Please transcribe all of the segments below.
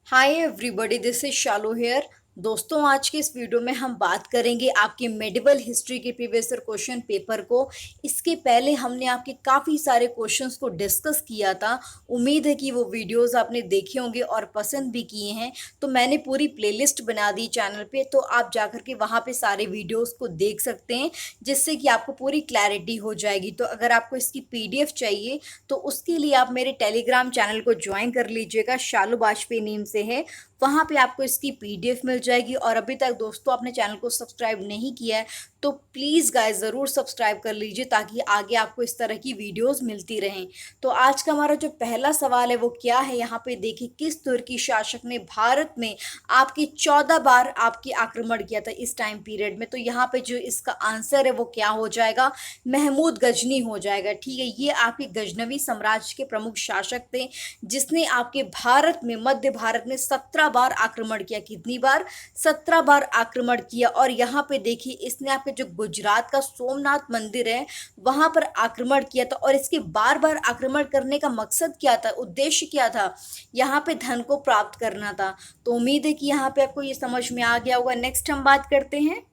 Hi everybody, this is Shalu here. दोस्तों, आज के इस वीडियो में हम बात करेंगे आपके मेडिवल हिस्ट्री के प्रीवियस ईयर क्वेश्चन पेपर को। इसके पहले हमने आपके काफ़ी सारे क्वेश्चंस को डिस्कस किया था। उम्मीद है कि वो वीडियोस आपने देखे होंगे और पसंद भी किए हैं। तो मैंने पूरी प्लेलिस्ट बना दी चैनल पे, तो आप जाकर के वहाँ पे सारे वीडियोस को देख सकते हैं, जिससे कि आपको पूरी क्लैरिटी हो जाएगी। तो अगर आपको इसकी पीडीएफ चाहिए तो उसके लिए आप मेरे टेलीग्राम चैनल को ज्वाइन कर लीजिएगा, शालू बाजपेयी नेम से है। वहाँ पे आपको इसकी पीडीएफ मिल जाएगी। और अभी तक दोस्तों आपने चैनल को सब्सक्राइब नहीं किया है तो प्लीज़ गाइस ज़रूर सब्सक्राइब कर लीजिए, ताकि आगे आपको इस तरह की वीडियोस मिलती रहें। तो आज का हमारा जो पहला सवाल है वो क्या है, यहाँ पे देखिए, किस तुर्की शासक ने भारत में आपके 14 बार आपके आक्रमण किया था इस टाइम पीरियड में। तो यहाँ पे जो इसका आंसर है वो क्या हो जाएगा, महमूद गजनी हो जाएगा। ठीक है, ये आपके गजनवी साम्राज्य के प्रमुख शासक थे, जिसने आपके भारत में, मध्य भारत में 17 बार आक्रमण किया। कितनी बार? 17 बार आक्रमण किया। और यहाँ पे देखिए, इसने आपके जो गुजरात का सोमनाथ मंदिर है वहां पर आक्रमण किया था। और इसके बार बार आक्रमण करने का मकसद क्या था, उद्देश्य क्या था? यहाँ पे धन को प्राप्त करना था। तो उम्मीद है कि यहाँ पे आपको ये समझ में आ गया होगा। नेक्स्ट हम बात करते हैं।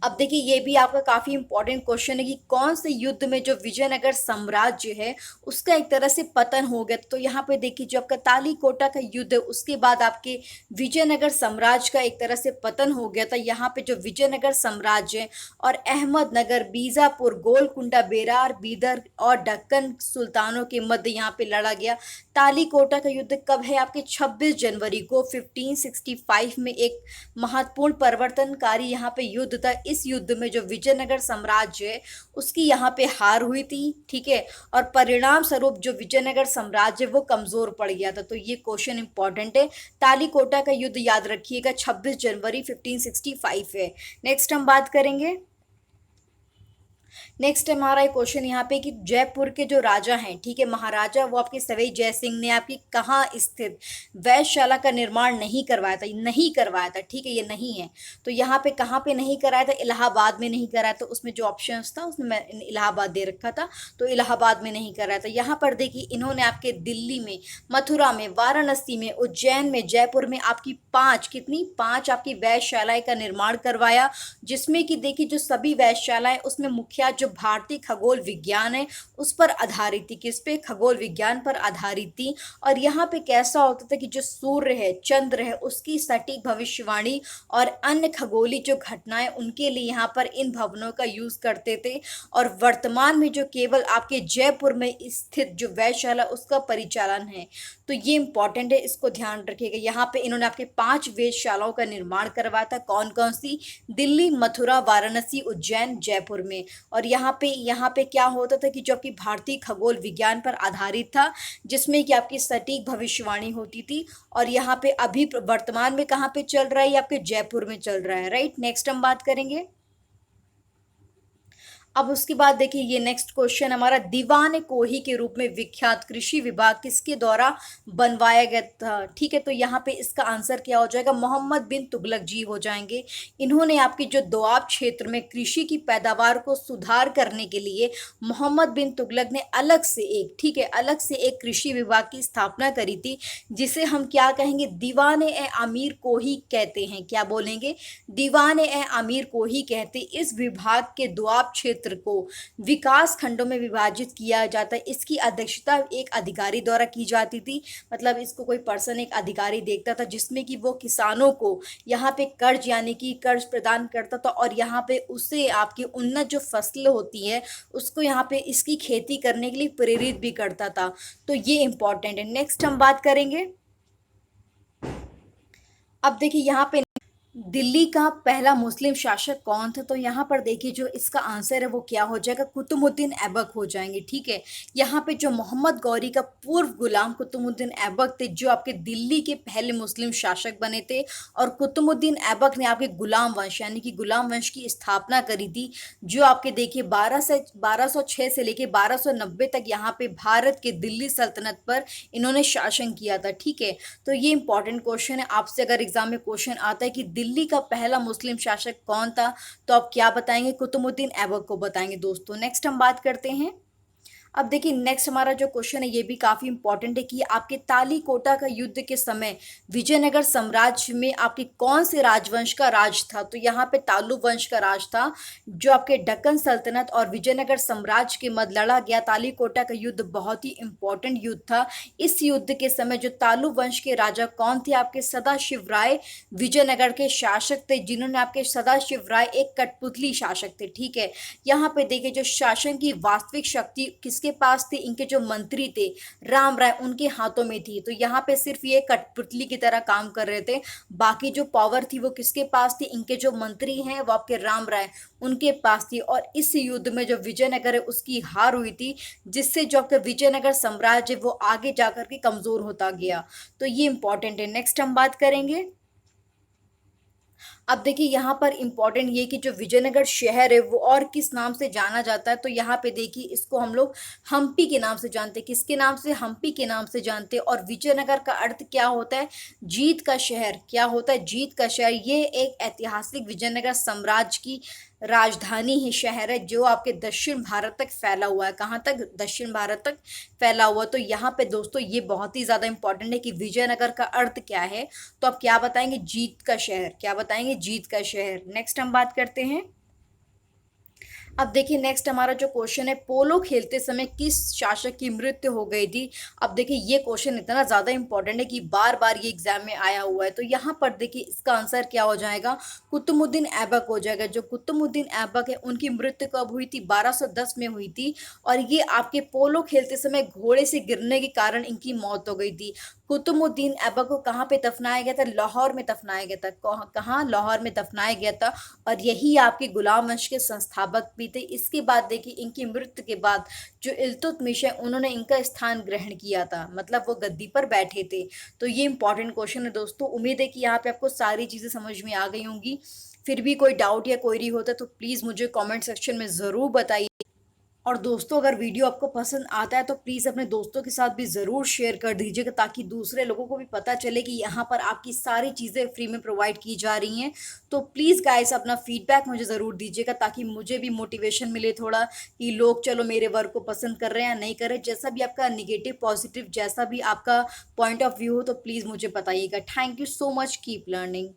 अब देखिए, ये भी आपका काफी इंपॉर्टेंट क्वेश्चन है कि कौन से युद्ध में जो विजयनगर साम्राज्य है उसका एक तरह से पतन हो गया। तो यहाँ पे देखिए, जो आपका तालीकोटा का युद्ध है उसके बाद आपके विजयनगर साम्राज्य का एक तरह से पतन हो गया था। यहाँ पे जो विजयनगर साम्राज्य है और अहमदनगर, बीजापुर, गोलकुंडा, बेरार, बीदर और दक्कन सुल्तानों के मध्य यहाँ पे लड़ा गया। तालीकोटा का युद्ध कब है? आपके 26 जनवरी को 1565 में एक महत्वपूर्ण परिवर्तनकारी यहाँ पे युद्ध था। इस युद्ध में जो विजयनगर साम्राज्य है उसकी यहाँ पे हार हुई थी। ठीक है, और परिणाम स्वरूप जो विजयनगर साम्राज्य वो कमजोर पड़ गया था। तो ये क्वेश्चन इंपॉर्टेंट है। तालीकोटा का युद्ध याद रखिएगा, 26 जनवरी 1565 है। नेक्स्ट हम बात करेंगे। नेक्स्ट हमारा एक क्वेश्चन यहाँ पे कि जयपुर के जो राजा हैं, ठीक है, महाराजा, वो आपके सवाई जय सिंह ने आपकी कहाँ स्थित वैधशाला का निर्माण नहीं करवाया था? नहीं करवाया था। ठीक है, ये नहीं है। तो यहाँ पे कहाँ पे नहीं कराया था? इलाहाबाद में नहीं कराया। तो उसमें जो ऑप्शन था उसमें मैं इलाहाबाद दे रखा था, तो इलाहाबाद में नहीं कराया था। यहाँ पर देखिए, इन्होंने आपके दिल्ली में, मथुरा में, वाराणसी में, उज्जैन में, जयपुर में आपकी पांच आपकी वैधशालाएं का निर्माण करवाया। जिसमें कि देखिए, जो सभी वैधशालाएं उसमें मुख्य जो भारतीय खगोल विज्ञान है उस पर आधारित थी। किस पे? खगोल विज्ञान पर आधारित थी। और यहाँ पे कैसा होता था कि जो सूर्य है, चंद्र है, उसकी सटीक भविष्यवाणी और अन्य खगोलीय जो घटनाएं, उनके लिए यहाँ पर इन भवनों का यूज करते थे। और वर्तमान में जो केवल आपके जयपुर में स्थित जो वैधशाला उसका परिचालन है। तो ये इंपॉर्टेंट है, इसको ध्यान रखिएगा। यहाँ पे इन्होंने आपके 5 वेधशालाओं का निर्माण करवाया था। कौन कौन सी? दिल्ली, मथुरा, वाराणसी, उज्जैन, जयपुर में। और यहाँ पे क्या होता था कि जो आपकी भारतीय खगोल विज्ञान पर आधारित था, जिसमें कि आपकी सटीक भविष्यवाणी होती थी। और यहाँ पे अभी वर्तमान में कहाँ पे चल रहा है? ये आपके जयपुर में चल रहा है। राइट, नेक्स्ट हम बात करेंगे। अब उसके बाद देखिए, ये नेक्स्ट क्वेश्चन हमारा, दीवान कोही के रूप में विख्यात कृषि विभाग किसके द्वारा बनवाया गया था? ठीक है, तो यहाँ पे इसका आंसर क्या हो जाएगा? मोहम्मद बिन तुगलक जी हो जाएंगे। इन्होंने आपकी जो दोआब क्षेत्र में कृषि की पैदावार को सुधार करने के लिए मोहम्मद बिन तुगलक ने अलग से एक, ठीक है, अलग से एक कृषि विभाग की स्थापना करी थी, जिसे हम क्या कहेंगे? दीवान ए आमिर कोही कहते हैं। क्या बोलेंगे? दीवान ए आमिर कोही कहते। इस विभाग के दोआब क्षेत्र को विकास खंडों में विभाजित किया जाता है। इसकी अध्यक्षता एक अधिकारी द्वारा की जाती थी। मतलब इसको कोई पर्सन, एक अधिकारी देखता था, जिसमें कि वो किसानों को यहाँ पे कर्ज, यानी कि कर्ज प्रदान करता था। और यहाँ पे उसे आपकी उन्नत जो फसल होती है उसको यहाँ पे इसकी खेती करने के लिए प्रेरित भी करता था। तो ये इंपॉर्टेंट है। नेक्स्ट हम बात करेंगे। अब देखिए, यहाँ पे दिल्ली का पहला मुस्लिम शासक कौन था? तो यहाँ पर देखिए, जो इसका आंसर है वो क्या हो जाएगा? कुतुबुद्दीन ऐबक हो जाएंगे। ठीक है, यहाँ पे जो मोहम्मद गौरी का पूर्व गुलाम कुतुबुद्दीन ऐबक थे, जो आपके दिल्ली के पहले मुस्लिम शासक बने थे। और कुतुबुद्दीन ऐबक ने आपके गुलाम वंश, यानी कि गुलाम वंश की स्थापना करी थी, जो आपके देखिए 1206 से लेके 1290 तक यहाँ पे भारत के दिल्ली सल्तनत पर इन्होंने शासन किया था। ठीक है, तो ये इंपॉर्टेंट क्वेश्चन है। आपसे अगर एग्जाम में क्वेश्चन आता है कि दिल्ली का पहला मुस्लिम शासक कौन था, तो आप क्या बताएंगे? कुतुबुद्दीन ऐबक को बताएंगे। दोस्तों, नेक्स्ट हम बात करते हैं। अब देखिए नेक्स्ट हमारा जो क्वेश्चन है ये भी काफी इंपॉर्टेंट है कि आपके तालीकोटा का युद्ध के समय विजयनगर साम्राज्य में आपके कौन से राजवंश का राज था। तो यहाँ पे तालु वंश का राज था, जो आपके दक्कन सल्तनत और विजयनगर साम्राज्य के मध्य लड़ा गया तालीकोटा का युद्ध बहुत ही इंपॉर्टेंट युद्ध था। इस युद्ध के समय जो तालु वंश के राजा कौन थे, आपके सदाशिव राय विजयनगर के शासक थे, जिन्होंने आपके सदाशिव राय एक कठपुतली शासक थे। ठीक है, यहाँ पे देखिए जो शासन की वास्तविक शक्ति किसके पास थी, इनके जो मंत्री थे राम राय उनके हाथों में थी। तो यहाँ पे सिर्फ ये कठपुतली की तरह काम कर रहे थे, बाकी जो पावर थी वो किसके पास थी, इनके जो मंत्री हैं वो आपके राम राय उनके पास थी। और इस युद्ध में जो विजयनगर है उसकी हार हुई थी, जिससे जो आपका विजयनगर साम्राज्य वो आगे जाकर के कमजोर होता गया। तो ये इंपॉर्टेंट है। नेक्स्ट हम बात करेंगे। अब देखिए यहाँ पर इंपॉर्टेंट ये कि जो विजयनगर शहर है वो और किस नाम से जाना जाता है। तो यहाँ पे देखिए इसको हम लोग हम्पी के नाम से जानते हैं। किसके नाम से, हम्पी के नाम से जानते हैं। और विजयनगर का अर्थ क्या होता है, जीत का शहर। क्या होता है, जीत का शहर। ये एक ऐतिहासिक विजयनगर साम्राज्य की राजधानी ही शहर है, जो आपके दक्षिण भारत तक फैला हुआ है। कहाँ तक, दक्षिण भारत तक फैला हुआ। तो यहाँ पे दोस्तों ये बहुत ही ज़्यादा इंपॉर्टेंट है कि विजयनगर का अर्थ क्या है। तो आप क्या बताएंगे, जीत का शहर। क्या बताएंगे, जीत का शहर। नेक्स्ट हम बात करते हैं। अब देखिए नेक्स्ट हमारा जो क्वेश्चन है, पोलो खेलते समय किस शासक की मृत्यु हो गई थी। अब देखिए ये क्वेश्चन इतना ज़्यादा इंपॉर्टेंट है कि बार बार ये एग्जाम में आया हुआ है। तो यहाँ पर देखिए इसका आंसर क्या हो जाएगा, कुतुबुद्दीन ऐबक हो जाएगा। जो कुतुबुद्दीन ऐबक है उनकी मृत्यु कब हुई थी, 1210 में हुई थी। और ये आपके पोलो खेलते समय घोड़े से गिरने के कारण इनकी मौत हो गई थी। कुतुबुद्दीन ऐबक को कहाँ पे दफनाया गया था, लाहौर में दफनाया गया था। कहाँ, लाहौर में दफनाया गया था। और यही आपके गुलाम वंश के संस्थापक भी थे। इसके बाद देखिए इनकी मृत्यु के बाद जो इल्तुतमिश है उन्होंने इनका स्थान ग्रहण किया था, मतलब वो गद्दी पर बैठे थे। तो ये इंपॉर्टेंट क्वेश्चन है दोस्तों। उम्मीद है कि यहाँ पे आपको सारी चीज़ें समझ में आ गई होंगी। फिर भी कोई डाउट या क्वेरी होता है तो प्लीज़ मुझे कमेंट सेक्शन में ज़रूर बताइए। और दोस्तों अगर वीडियो आपको पसंद आता है तो प्लीज़ अपने दोस्तों के साथ भी ज़रूर शेयर कर दीजिएगा, ताकि दूसरे लोगों को भी पता चले कि यहाँ पर आपकी सारी चीज़ें फ्री में प्रोवाइड की जा रही हैं। तो प्लीज़ गाइस अपना फीडबैक मुझे ज़रूर दीजिएगा, ताकि मुझे भी मोटिवेशन मिले थोड़ा, कि लोग चलो मेरे वर्क को पसंद कर रहे हैं या नहीं कर रहे। जैसा भी आपका निगेटिव पॉजिटिव जैसा भी आपका पॉइंट ऑफ व्यू हो तो प्लीज़ मुझे बताइएगा। Thank you so much, keep learning.